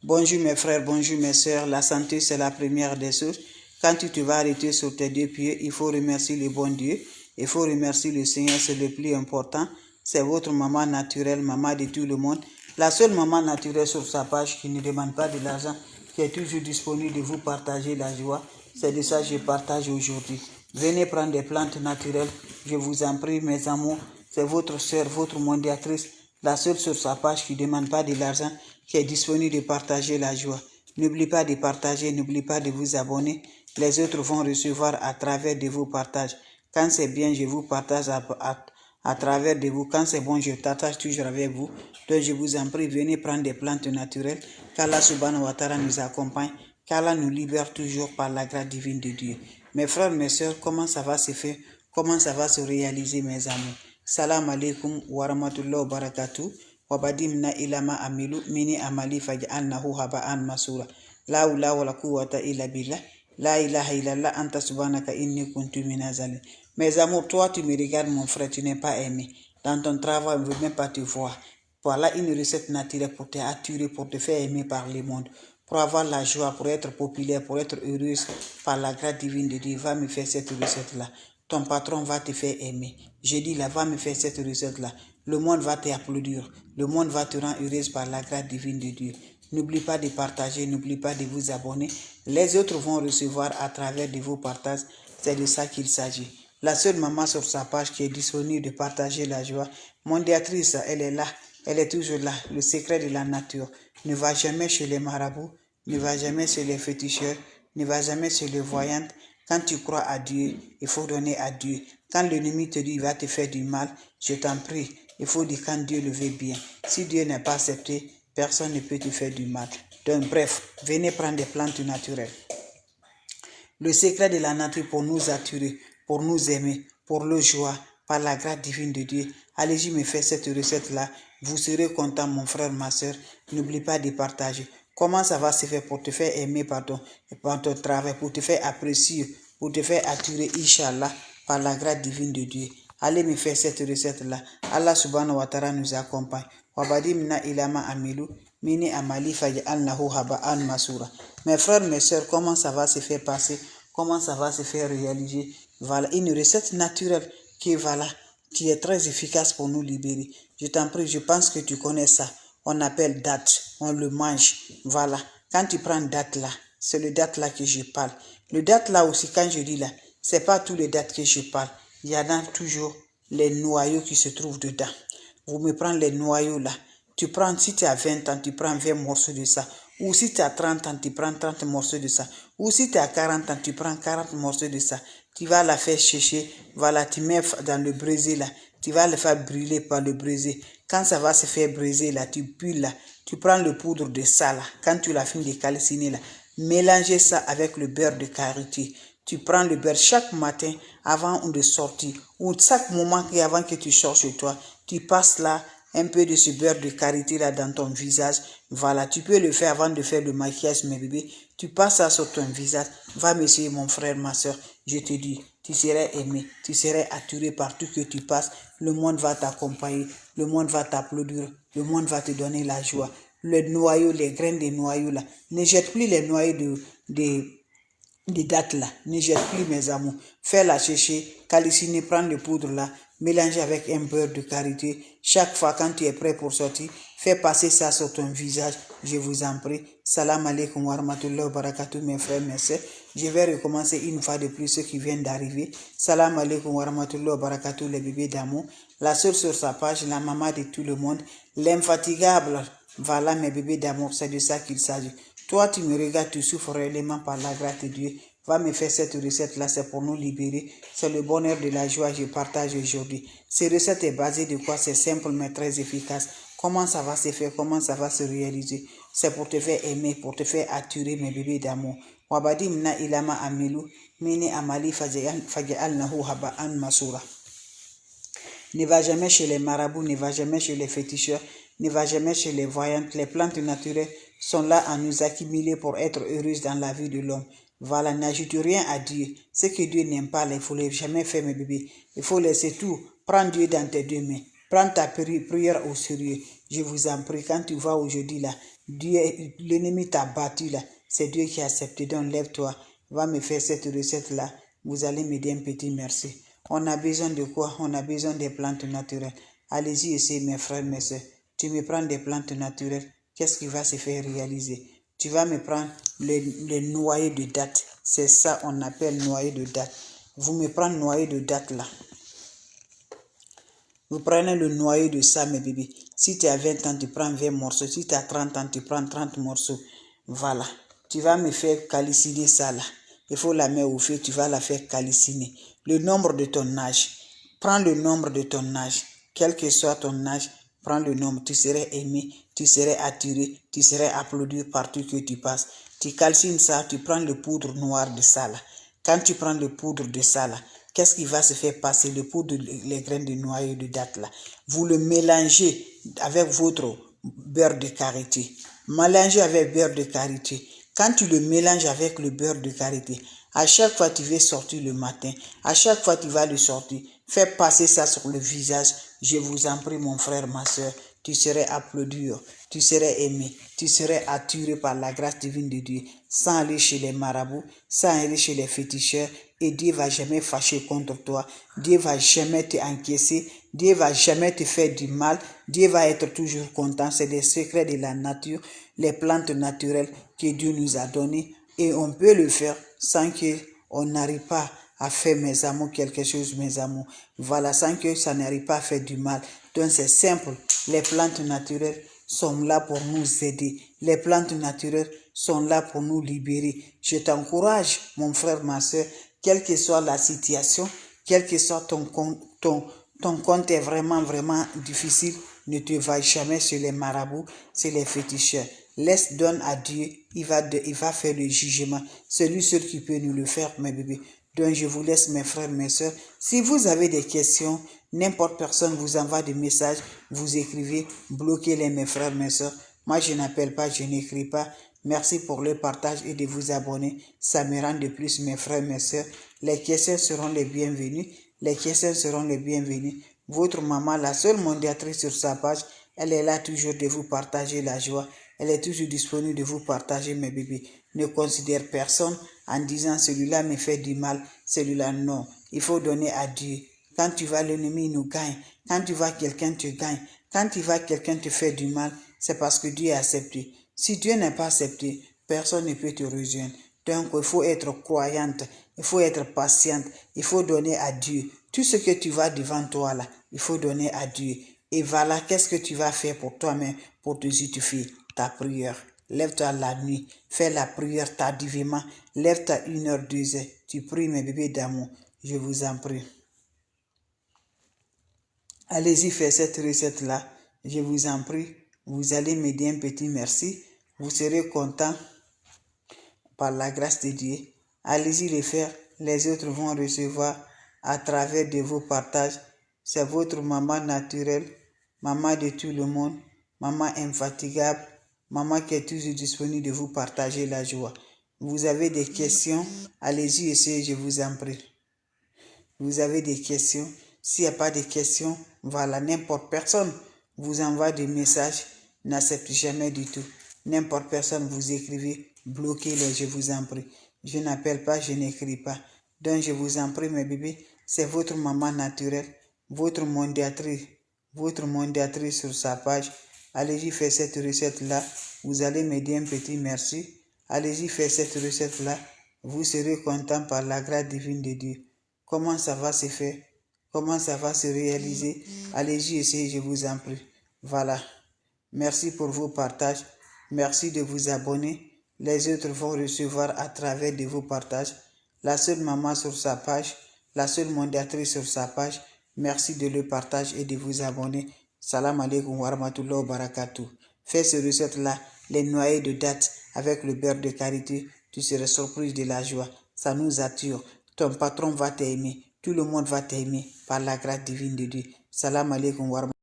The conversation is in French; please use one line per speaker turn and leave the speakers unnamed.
Bonjour mes frères, bonjour mes soeurs. La santé, c'est la première des choses. Quand tu te vas arrêter sur tes deux pieds, il faut remercier le bon Dieu. Il faut remercier le Seigneur, c'est le plus important. C'est votre maman naturelle, maman de tout le monde. La seule maman naturelle sur sa page qui ne demande pas de l'argent, qui est toujours disponible de vous partager la joie. C'est de ça que je partage aujourd'hui. Venez prendre des plantes naturelles. Je vous en prie, mes amours. C'est votre soeur, votre mondiatrice, la seule sur sa page qui ne demande pas de l'argent, qui est disponible de partager la joie. N'oublie pas de partager, n'oublie pas de vous abonner. Les autres vont recevoir à travers de vos partages. Quand c'est bien, je vous partage à travers de vous. Quand c'est bon, je partage toujours avec vous. Donc je vous en prie, venez prendre des plantes naturelles. Qu'Allah subhanahu wa ta'ala nous accompagne. Qu'Allah nous libère toujours par la grâce divine de Dieu. Mes frères, mes soeurs, comment ça va se faire? Comment ça va se réaliser, mes amis? Salam alaikum wa rahmatullahi wa barakatuh. Wabadimna ilama amilu mini amali faj'alnahu haba'an masura. La hawla wala quwwata illa billah. La ilaha illallah anta subhanaka inni kuntu minaz zalimin. Mes amours, toi tu me regardes mon frère, tu n'es pas aimé. Dans ton travail, on ne veut même pas te voir. Voilà une recette naturelle pour t'attirer, pour te faire aimer par le monde. Pour avoir la joie, pour être populaire, pour être heureuse par la grâce divine de Dieu, va me faire cette recette-là. Ton patron va te faire aimer. Je dis là, va me faire cette recette-là. Le monde va t'applaudir. Le monde va te rendre heureuse par la grâce divine de Dieu. N'oublie pas de partager, n'oublie pas de vous abonner. Les autres vont recevoir à travers de vos partages. C'est de ça qu'il s'agit. La seule maman sur sa page qui est disponible de partager la joie, mondiatrice, elle est là. Elle est toujours là. Le secret de la nature. Ne va jamais chez les marabouts, ne va jamais chez les féticheurs, ne va jamais chez les voyantes. Quand tu crois à Dieu, il faut donner à Dieu. Quand l'ennemi te dit qu'il va te faire du mal, je t'en prie, il faut dire quand Dieu le veut bien. Si Dieu n'est pas accepté, personne ne peut te faire du mal. Donc bref, venez prendre des plantes naturelles. Le secret de la nature pour nous attirer, pour nous aimer, pour le joie, par la grâce divine de Dieu. Allez-y me faire cette recette-là. Vous serez content, mon frère, ma soeur. N'oublie pas de partager. Comment ça va se faire pour te faire aimer par ton travail, pour te faire apprécier, pour te faire attirer, Inch'Allah, par la grâce divine de Dieu. Allez me faire cette recette-là. Allah subhanahu wa ta'ala nous accompagne. Wabadimna ilama amilu, mini amali faj'alnahu haba'an masura. Mes frères, mes soeurs, comment ça va se faire passer? Comment ça va se faire réaliser? Voilà, une recette naturelle qui est très efficace pour nous libérer. Je t'en prie, je pense que tu connais ça. On appelle date, on le mange. Voilà, quand tu prends date là, c'est le date là que je parle. Le date là aussi, quand je dis là, c'est pas tous les dates que je parle. Il y en a toujours les noyaux qui se trouvent dedans. Vous me prenez les noyaux là. Tu prends, si tu as 20 ans, tu prends 20 morceaux de ça. Ou si tu as 30 ans, tu prends 30 morceaux de ça. Ou si tu as 40 ans, tu prends 40 morceaux de ça. Tu vas la faire sécher. Voilà, tu mets dans le braisé là. Tu vas le faire brûler par le braisé. Quand ça va se faire briser là, tu brûles là. Tu prends le poudre de ça là. Quand tu l'as fini de calciner là, mélangez ça avec le beurre de karité. Tu prends le beurre chaque matin avant de sortir ou chaque moment avant que tu sors chez toi. Tu passes là un peu de ce beurre de karité là dans ton visage. Voilà, tu peux le faire avant de faire le maquillage, mes bébés. Tu passes ça sur ton visage. Va m'essayer, mon frère, ma soeur. Je te dis, tu serais aimé, tu serais attiré partout que tu passes. Le monde va t'accompagner, le monde va t'applaudir, le monde va te donner la joie. Le noyau, les graines des noyaux là. Ne jette plus les noyaux des dates là, ne jette plus, mes amours. Fais-la sécher, calciner, prendre le poudre là, mélanger avec un beurre de karité. Chaque fois quand tu es prêt pour sortir, fais passer ça sur ton visage, je vous en prie. Salam alaikum wa rahmatullahi wa barakatuh, mes frères, mes sœurs. Je vais recommencer une fois de plus ceux qui viennent d'arriver. Salam alaikum wa rahmatullahi wa barakatuh, les bébés d'amour. La seule sur sa page, la maman de tout le monde, l'infatigable. Voilà, mes bébés d'amour, c'est de ça qu'il s'agit. Toi, tu me regardes, tu souffres réellement par la grâce de Dieu. Va me faire cette recette-là, c'est pour nous libérer. C'est le bonheur de la joie que je partage aujourd'hui. Cette recette est basée de quoi? C'est simple mais très efficace. Comment ça va se faire? Comment ça va se réaliser? C'est pour te faire aimer, pour te faire attirer, mes bébés d'amour. Wabadimna ilama amilu, mini amali faj'alnahu haba'an masura. Ne va jamais chez les marabouts, ne va jamais chez les féticheurs, ne va jamais chez les voyantes. Les plantes naturelles sont là à nous accumuler pour être heureuses dans la vie de l'homme. Voilà, n'ajoute rien à Dieu. Ce que Dieu n'aime pas, il faut jamais faire, mes bébés. Il faut laisser tout. Prends Dieu dans tes deux mains. Prends ta prière au sérieux. Je vous en prie, quand tu vas aujourd'hui là, l'ennemi t'a battu là. C'est Dieu qui a accepté. Donc lève-toi, va me faire cette recette là. Vous allez me dire un petit merci. On a besoin de quoi? On a besoin des plantes naturelles. Allez-y, essayez mes frères, mes soeurs. Tu me prends des plantes naturelles. Qu'est-ce qui va se faire réaliser? Tu vas me prendre le noyer de date. C'est ça on appelle noyer de date. Vous me prenez noyer de date là. Vous prenez le noyer de ça, mes bébés. Si tu as 20 ans, tu prends 20 morceaux. Si tu as 30 ans, tu prends 30 morceaux. Voilà. Tu vas me faire calciner ça là. Il faut la mettre au feu, tu vas la faire calciner. Le nombre de ton âge. Prends le nombre de ton âge. Quel que soit ton âge, prends le nombre. Tu serais aimé, tu serais attiré, tu serais applaudi partout que tu passes. Tu calcines ça, tu prends le poudre noire de ça là. Quand tu prends le poudre de ça là, qu'est-ce qui va se faire passer? Le poudre, les graines de noyer de date là. Vous le mélangez avec votre beurre de karité. Mélangez avec beurre de karité. Quand tu le mélanges avec le beurre de karité, à chaque fois tu vas sortir le matin, à chaque fois tu vas le sortir, fais passer ça sur le visage. Je vous en prie, mon frère, ma soeur, tu serais applaudi, tu serais aimé, tu serais attiré par la grâce divine de Dieu, sans aller chez les marabouts, sans aller chez les féticheurs, et Dieu va jamais fâcher contre toi, Dieu va jamais te encaisser, Dieu va jamais te faire du mal, Dieu va être toujours content. C'est des secrets de la nature, les plantes naturelles que Dieu nous a données, et on peut le faire sans qu'on n'arrive pas à faire, mes amours, quelque chose, mes amours. Voilà, sans que ça n'arrive pas à faire du mal. Donc c'est simple, les plantes naturelles sont là pour nous aider. Les plantes naturelles sont là pour nous libérer. Je t'encourage, mon frère, ma soeur, quelle que soit la situation, quel que soit ton compte est vraiment, vraiment difficile, ne te va jamais sur les marabouts, sur les féticheurs. Donne à Dieu, il va faire le jugement. C'est lui seul qui peut nous le faire, mes bébés. Donc je vous laisse, mes frères, mes soeurs. Si vous avez des questions, n'importe personne vous envoie des messages, vous écrivez, bloquez-les, mes frères, mes soeurs. Moi, je n'appelle pas, je n'écris pas. Merci pour le partage et de vous abonner. Ça me rend de plus, mes frères, mes soeurs. Les questions seront les bienvenues. Les questions seront les bienvenues. Votre maman, la seule médiatrice sur sa page, elle est là toujours de vous partager la joie. Elle est toujours disponible de vous partager, mes bébés. Ne considère personne en disant celui-là me fait du mal, celui-là non. Il faut donner à Dieu. Quand tu vas, l'ennemi nous gagne. Quand tu vas, quelqu'un te gagne. Quand tu vas, quelqu'un te fait du mal, c'est parce que Dieu a accepté. Si Dieu n'a pas accepté, personne ne peut te rejoindre. Donc, il faut être croyante, il faut être patiente, il faut donner à Dieu. Tout ce que tu vas devant toi là, il faut donner à Dieu. Et voilà, qu'est-ce que tu vas faire pour toi-même, pour te justifier? Ta prière. Lève-toi la nuit, fais la prière tardivement, lève-toi 1h, 2h, tu pries, mes bébés d'amour, je vous en prie. Allez-y, faites cette recette-là, je vous en prie, vous allez me dire un petit merci, vous serez content par la grâce de Dieu. Allez-y le faire, les autres vont recevoir à travers de vos partages. C'est votre maman naturelle, maman de tout le monde, maman infatigable, maman qui est toujours disponible de vous partager la joie. Vous avez des questions, allez-y essayez, je vous en prie. Vous avez des questions, s'il n'y a pas de questions, voilà, n'importe personne vous envoie des messages, n'accepte jamais du tout. N'importe personne vous écrivez, bloquez-les, je vous en prie. Je n'appelle pas, je n'écris pas. Donc je vous en prie, mes bébés, c'est votre maman naturelle, votre mondiatrice sur sa page. Allez-y faire cette recette-là, vous allez me dire un petit merci. Allez-y faire cette recette-là, vous serez content par la grâce divine de Dieu. Comment ça va se faire? Comment ça va se réaliser? Allez-y, essayez, je vous en prie. Voilà. Merci pour vos partages. Merci de vous abonner. Les autres vont recevoir à travers de vos partages. La seule maman sur sa page, la seule mondiatrice sur sa page. Merci de le partage et de vous abonner. Salam alaikum wa rahmatullahi wa barakatuh. Fais ce recette-là, les noyés de date avec le beurre de karité. Tu seras surprise de la joie. Ça nous attire. Ton patron va t'aimer. Tout le monde va t'aimer par la grâce divine de Dieu. Salam alaikum wa rahmatullahi.